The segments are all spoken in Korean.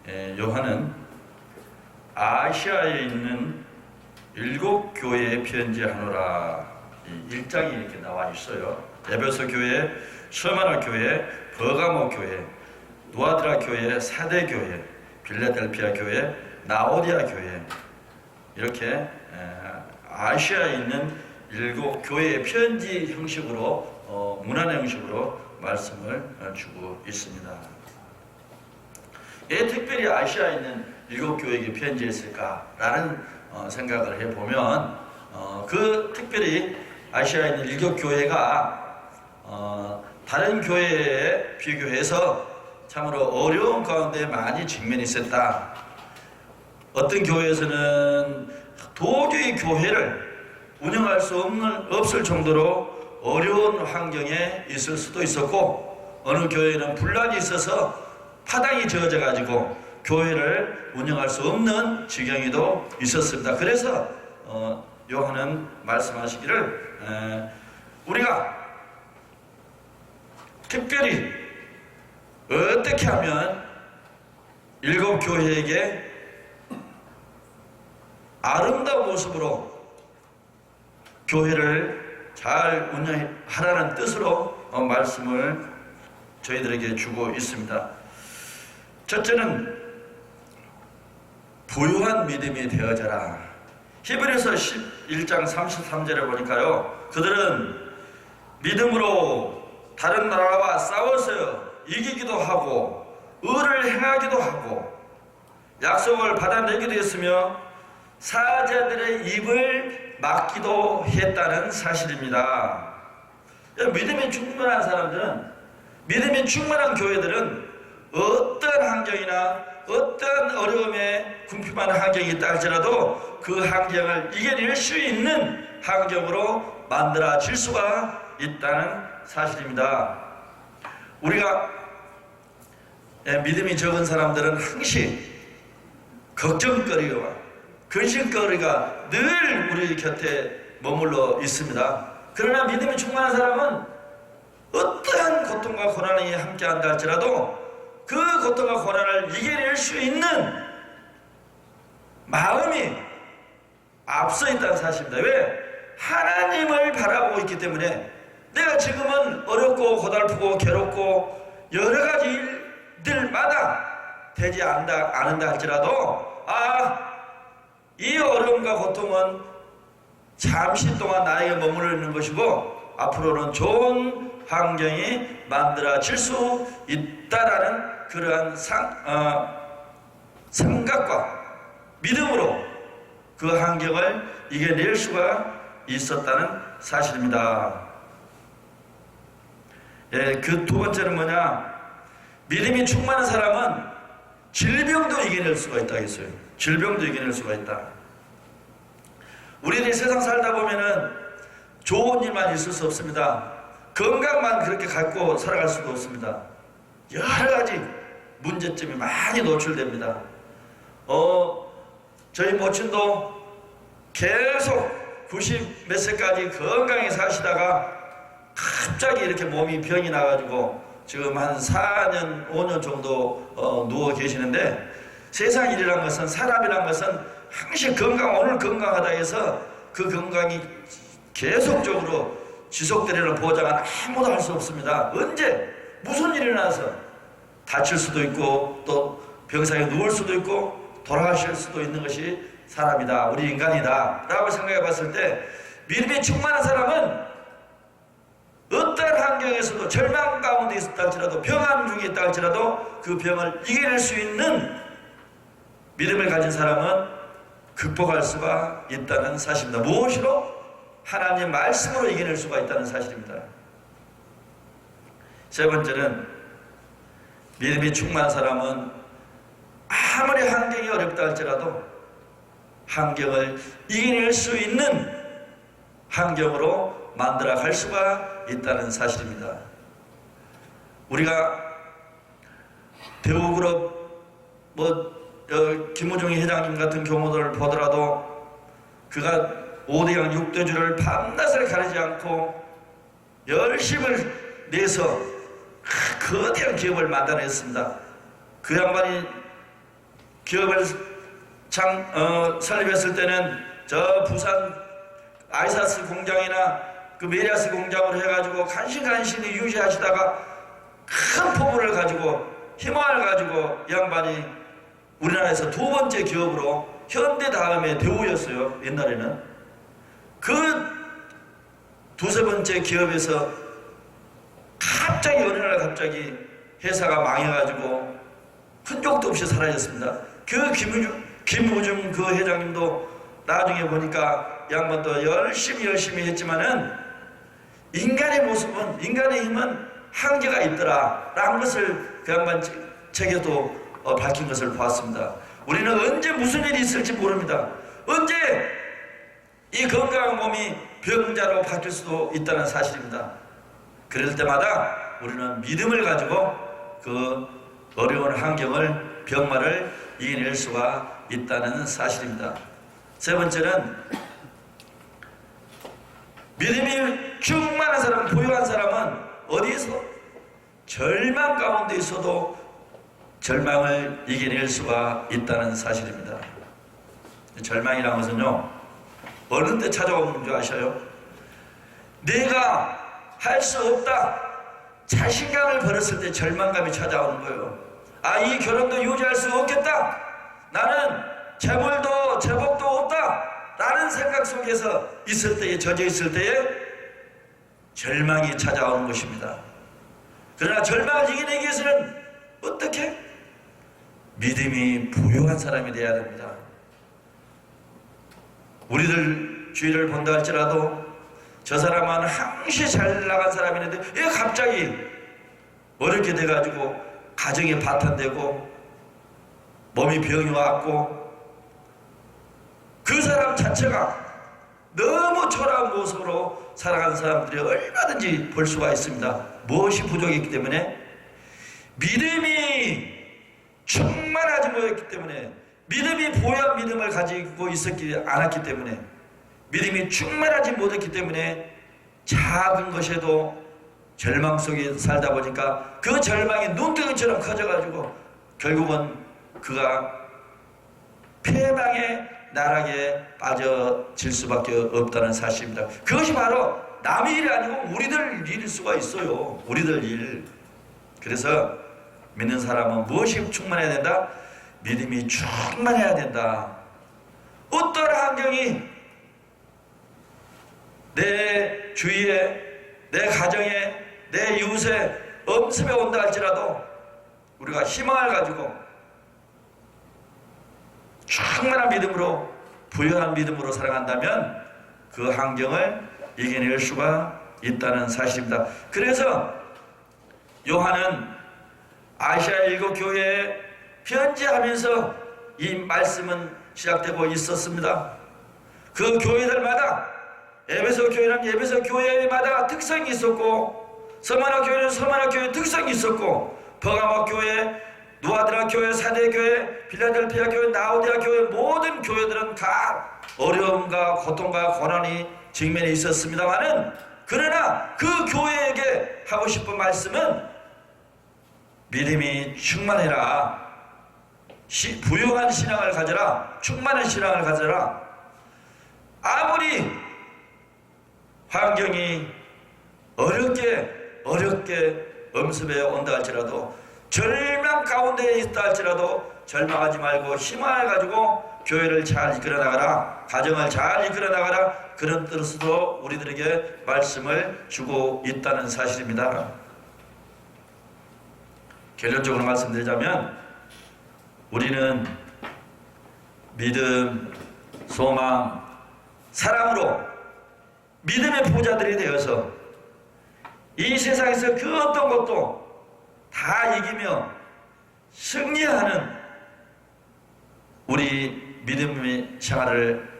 요한은 아시아에 있는 7교회에 편지하노라. 1장이 이렇게 나와 있어요. 에베소 교회, 스무나 교회, 버가모 교회, 누아드라 교회, 사대 교회, 빌라델피아 교회, 나오디아 교회, 이렇게 아시아에 있는 7교회의 편지 형식으로, 문안 형식으로 말씀을 주고 있습니다. 왜 특별히 아시아에 있는 7교회에게 편지했을까라는 생각을 해보면, 그 특별히 아시아에 있는 7교회가 다른 교회에 비교해서 참으로 어려운 가운데 많이 직면이 있었다. 어떤 교회에서는 도저히 교회를 운영할 수 없을 정도로 어려운 환경에 있을 수도 있었고, 어느 교회는 분란이 있어서 파당이 저어져 가지고 교회를 운영할 수 없는 지경에도 있었습니다. 그래서 요한은 말씀하시기를 우리가 특별히 어떻게 하면 7교회에게 아름다운 모습으로 교회를 잘 운영하라는 뜻으로 말씀을 저희들에게 주고 있습니다. 첫째는 부유한 믿음이 되어져라. 히브리서 11장 33절에 보니까요, 그들은 믿음으로 다른 나라와 싸워서 이기기도 하고 의를 행하기도 하고 약속을 받아내기도 했으며 사자들의 입을 막기도 했다는 사실입니다. 믿음이 충만한 사람들은, 믿음이 충만한 교회들은 어떤 환경이나 어떤 어려움에 궁핍한 환경이 있다 할지라도 그 환경을 이겨낼 수 있는 환경으로 만들어질 수가 있다는 사실입니다. 우리가 믿음이 적은 사람들은 항시 걱정거리와 근심거리가 늘 우리 곁에 머물러 있습니다. 그러나 믿음이 충만한 사람은 어떠한 고통과 고난이 함께한다 할지라도 그 고통과 고난을 이겨낼 수 있는 마음이 앞서 있다는 사실입니다. 왜? 하나님을 바라보고 있기 때문에 내가 지금은 어렵고 고달프고 괴롭고 여러 가지 일들마다 되지 않는다 할지라도 이 어려움과 고통은 잠시 동안 나에게 머물러 있는 것이고 앞으로는 좋은 환경이 만들어질 수 있다라는 그러한 생각과 믿음으로 그 환경을 이겨낼 수가 있었다는 사실입니다. 그 두 번째는 뭐냐? 믿음이 충만한 사람은 질병도 이겨낼 수가 있다 했어요. 질병도 이겨낼 수가 있다. 우리들이 세상 살다 보면은 좋은 일만 있을 수 없습니다. 건강만 그렇게 갖고 살아갈 수도 없습니다. 여러 가지 문제점이 많이 노출됩니다. 저희 모친도 계속 90 몇 세까지 건강히 사시다가 갑자기 이렇게 몸이 병이 나가지고 지금 한 4년, 5년 정도 누워 계시는데, 세상 일이란 것은, 사람이란 것은 항상 오늘 건강하다 해서 그 건강이 계속적으로 지속되리라는 보장은 아무도 할 수 없습니다. 언제 무슨 일이 나서 다칠 수도 있고 또 병상에 누울 수도 있고 돌아가실 수도 있는 것이 사람이다, 우리 인간이다 라고 생각해 봤을 때, 믿음이 충만한 사람은 어떤 환경에서도 절망 가운데 있었다 할지라도, 병환 중에 있다 할지라도 그 병을 이겨낼 수 있는 믿음을 가진 사람은 극복할 수가 있다는 사실입니다. 무엇으로? 하나님의 말씀으로 이겨낼 수가 있다는 사실입니다. 세 번째는 믿음이 충만한 사람은 아무리 환경이 어렵다 할지라도 환경을 이겨낼 수 있는 환경으로 만들어 갈 수가 있다는 사실입니다. 우리가 대우그룹 김우중희 회장님 같은 경우들을 보더라도 그가 5대양 6대주를 밤낮을 가리지 않고 열심을 내서 거대한 기업을 만들어냈습니다. 그 양반이 기업을 설립했을 때는 저 부산 아이사스 공장이나 그 메리아스 공장으로 해가지고 간신간신히 유지하시다가 큰 포부를 가지고 희망을 가지고 양반이 우리나라에서 두 번째 기업으로 현대 다음에 대우였어요. 옛날에는 그 두세 번째 기업에서 갑자기 어느 날 갑자기 회사가 망해가지고 흔적도 없이 사라졌습니다. 그 김우중 그 회장님도 나중에 보니까 양반도 열심히 했지만은 인간의 모습은, 인간의 힘은 한계가 있더라 라는 것을 그 양반 책에도 밝힌 것을 보았습니다. 우리는 언제 무슨 일이 있을지 모릅니다. 언제 이 건강한 몸이 병자로 바뀔 수도 있다는 사실입니다. 그럴 때마다 우리는 믿음을 가지고 그 어려운 환경을, 병마를 이겨낼 수가 있다는 사실입니다. 세 번째는 믿음이 충만한 사람, 부유한 사람은 어디에서 절망 가운데 있어도 절망을 이겨낼 수가 있다는 사실입니다. 절망이라는 것은요, 어느 때 찾아오는 줄 아셔요? 내가 할 수 없다, 자신감을 버렸을 때 절망감이 찾아오는 거예요. 아, 이 결혼도 유지할 수 없겠다, 나는 재물도 재복도 없다 라는 생각 속에서 있을 때에, 젖어 있을 때에 절망이 찾아오는 것입니다. 그러나 절망을 이겨내기 위해서는 어떻게? 믿음이 부유한 사람이 되어야 됩니다. 우리들 주위를 본다 할지라도 저 사람은 항시 잘 나간 사람이 있는데 왜 갑자기 어렵게 돼가지고 가정이 파탄되고 몸이 병이 왔고 그 사람 자체가 너무 초라한 모습으로 살아가는 사람들이 얼마든지 볼 수가 있습니다. 무엇이 부족했기 때문에? 믿음이 충만하지 못했기 때문에, 믿음이 부유한 믿음을 가지고 있었지 않았기 때문에, 믿음이 충만하지 못했기 때문에 작은 것에도 절망 속에 살다 보니까 그 절망이 눈덩이처럼 커져가지고 결국은 그가 패망의 나락에 빠져질 수밖에 없다는 사실입니다. 그것이 바로 남의 일이 아니고 우리들 일일 수가 있어요. 우리들 일. 그래서 믿는 사람은 무엇이 충만해야 된다? 믿음이 충만해야 된다. 어떤 환경이 내 주위에, 내 가정에, 내 이웃에 엄습해 온다 할지라도 우리가 희망을 가지고 충만한 믿음으로, 부유한 믿음으로 살아간다면 그 환경을 이겨낼 수가 있다는 사실입니다. 그래서 요한은 아시아 7교회에 편지하면서 이 말씀은 시작되고 있었습니다. 그 교회들마다, 에베소 교회는 에베소 교회마다 특성이 있었고, 서마나 교회는 서마나 교회 특성이 있었고, 버가모 교회, 누아드라 교회, 사대 교회, 필라델피아 교회, 나우디아 교회, 모든 교회들은 다 어려움과 고통과 고난이 직면해 있었습니다만은, 그러나 그 교회에게 하고 싶은 말씀은 믿음이 충만해라, 부유한 신앙을 가져라, 충만한 신앙을 가져라. 아무리 환경이 어렵게 엄습해 온다 할지라도, 절망 가운데 있다 할지라도 절망하지 말고 희망을 가지고 교회를 잘 이끌어 나가라, 가정을 잘 이끌어 나가라, 그런 뜻으로 우리들에게 말씀을 주고 있다는 사실입니다. 결론적으로 말씀드리자면 우리는 믿음, 소망, 사랑으로 믿음의 부자들이 되어서 이 세상에서 그 어떤 것도 다 이기며 승리하는 우리 믿음의 생활을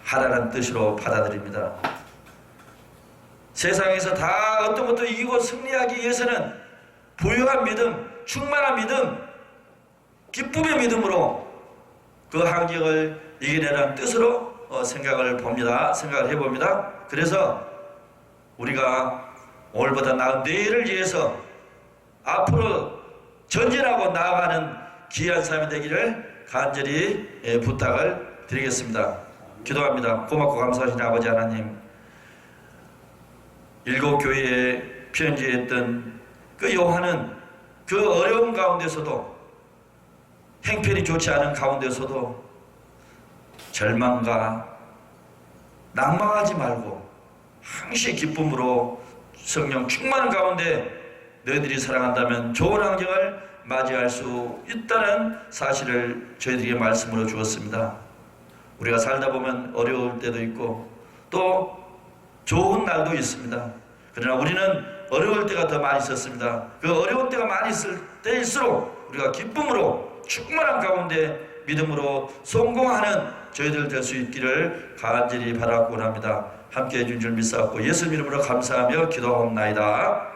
하라는 뜻으로 받아들입니다. 세상에서 다 어떤 것도 이기고 승리하기 위해서는 부유한 믿음, 충만한 믿음, 기쁨의 믿음으로 그 환경을 이겨내라는 뜻으로 생각을 해봅니다. 그래서 우리가 오늘보다 나은 내일을 위해서 앞으로 전진하고 나아가는 귀한 삶이 되기를 간절히 부탁을 드리겠습니다. 기도합니다. 고맙고 감사하신 아버지 하나님, 일곱 교회에 편지했던 그 요한은 그 어려운 가운데서도, 행편이 좋지 않은 가운데서도 절망과 낭망하지 말고 항시 기쁨으로 성령 충만한 가운데 너희들이 사랑한다면 좋은 환경을 맞이할 수 있다는 사실을 저희들에게 말씀으로 주었습니다. 우리가 살다 보면 어려울 때도 있고 또 좋은 날도 있습니다. 그러나 우리는 어려울 때가 더 많이 있었습니다. 그 어려운 때가 많이 있을 때일수록 우리가 기쁨으로 충만한 가운데 믿음으로 성공하는 저희들 될 수 있기를 간절히 바라고 합니다. 함께해 준 줄 믿사옵고 예수 이름으로 감사하며 기도하옵나이다.